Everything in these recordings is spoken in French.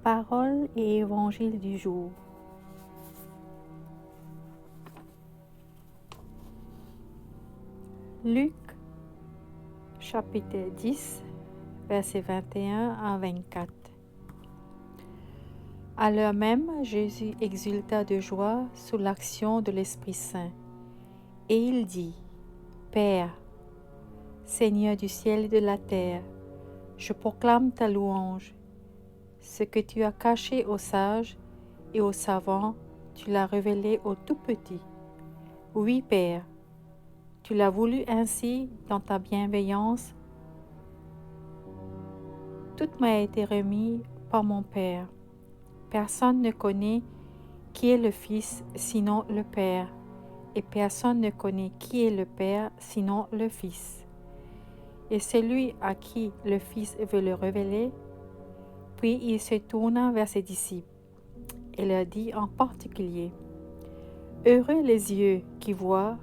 Parole et évangile du jour. Luc, chapitre 10, versets 21 à 24. À l'heure même, Jésus exulta de joie sous l'action de l'Esprit Saint. Et il dit, Père, Seigneur du ciel et de la terre, je proclame ta louange. Ce que tu as caché aux sages et aux savants, tu l'as révélé aux tout petits. Oui, Père, tu l'as voulu ainsi dans ta bienveillance. Tout m'a été remis par mon Père. Personne ne connaît qui est le Fils sinon le Père, et personne ne connaît qui est le Père sinon le Fils. Et celui à qui le Fils veut le révéler. Puis il se tourna vers ses disciples et leur dit en particulier, Heureux les yeux qui voient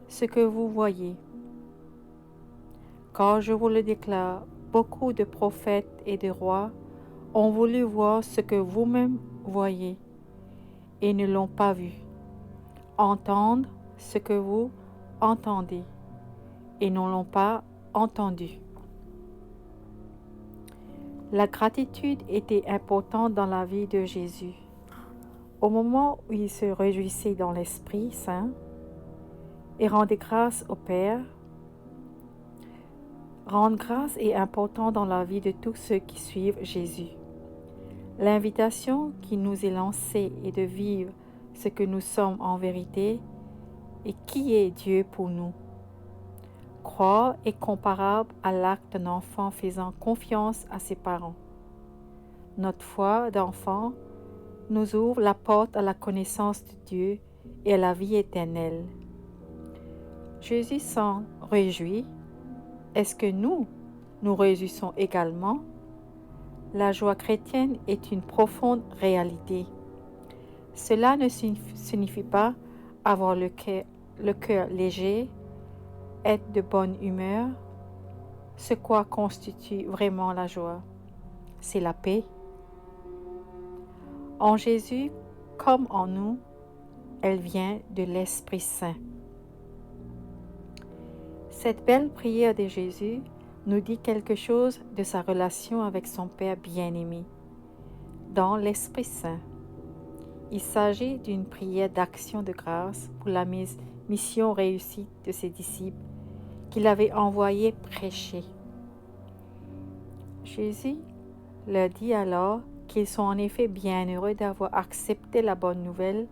ce que vous voyez. Car je vous le déclare, beaucoup de prophètes et de rois ont voulu voir ce que vous-même voyez et ne l'ont pas vu, entendre ce que vous entendez et ne l'ont pas entendu. La gratitude était importante dans la vie de Jésus. Au moment où il se réjouissait dans l'Esprit Saint et rendait grâce au Père, rendre grâce est important dans la vie de tous ceux qui suivent Jésus. L'invitation qui nous est lancée est de vivre ce que nous sommes en vérité et qui est Dieu pour nous. Croire est comparable à l'acte d'un enfant faisant confiance à ses parents. Notre foi d'enfant nous ouvre la porte à la connaissance de Dieu et à la vie éternelle. Jésus s'en réjouit. Est-ce que nous réjouissons également? La joie chrétienne est une profonde réalité. Cela ne signifie pas avoir le cœur léger, être de bonne humeur. Ce quoi constitue vraiment la joie, c'est la paix. En Jésus, comme en nous, elle vient de l'Esprit Saint. Cette belle prière de Jésus nous dit quelque chose de sa relation avec son Père bien-aimé, dans l'Esprit Saint. Il s'agit d'une prière d'action de grâce pour la mission réussie de ses disciples qu'il avait envoyés prêcher. Jésus leur dit alors qu'ils sont en effet bien heureux d'avoir accepté la bonne nouvelle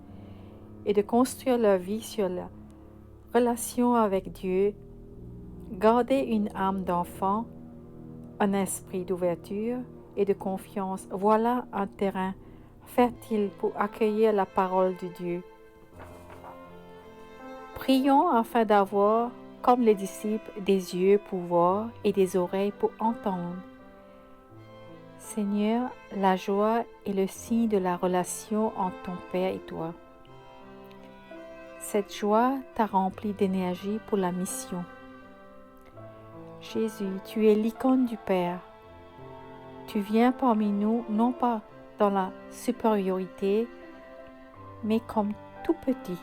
et de construire leur vie sur la relation avec Dieu, garder une âme d'enfant, un esprit d'ouverture et de confiance. Voilà un terrain fertile pour accueillir la parole de Dieu. Prions afin d'avoir, comme les disciples, des yeux pour voir et des oreilles pour entendre. Seigneur, la joie est le signe de la relation entre ton Père et toi. Cette joie t'a rempli d'énergie pour la mission. Jésus, tu es l'icône du Père. Tu viens parmi nous, non pas dans la supériorité, mais comme tout petit,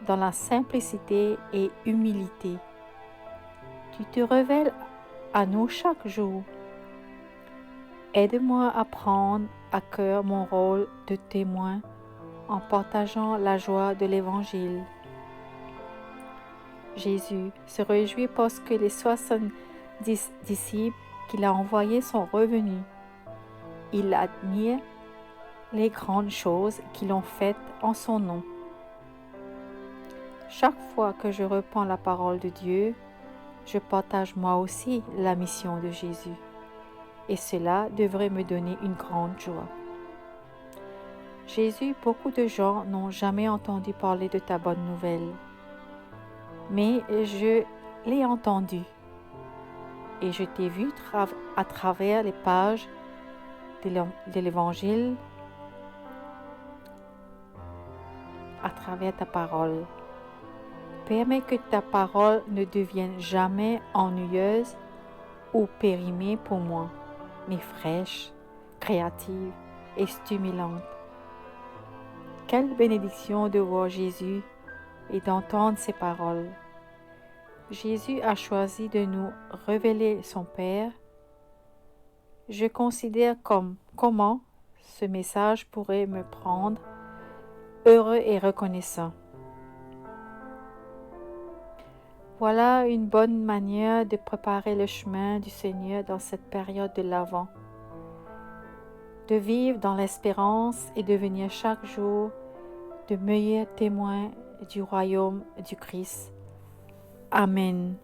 dans la simplicité et humilité. Tu te révèles à nous chaque jour. Aide-moi à prendre à cœur mon rôle de témoin en partageant la joie de l'Évangile. Jésus se réjouit parce que les 70 disciples qu'il a envoyés sont revenus. Il admire les grandes choses qu'ils ont faites en son nom. Chaque fois que je reprends la parole de Dieu, je partage moi aussi la mission de Jésus. Et cela devrait me donner une grande joie. Jésus, beaucoup de gens n'ont jamais entendu parler de ta bonne nouvelle. Mais je l'ai entendu. Et je t'ai vu à travers les pages de l'Évangile, à travers ta parole. Permets que ta parole ne devienne jamais ennuyeuse ou périmée pour moi, mais fraîche, créative et stimulante. Quelle bénédiction de voir Jésus et d'entendre ses paroles. Jésus a choisi de nous révéler son Père. Je considère comment ce message pourrait me rendre heureux et reconnaissant. Voilà une bonne manière de préparer le chemin du Seigneur dans cette période de l'Avent, de vivre dans l'espérance et devenir chaque jour de meilleurs témoins du royaume du Christ. Amen.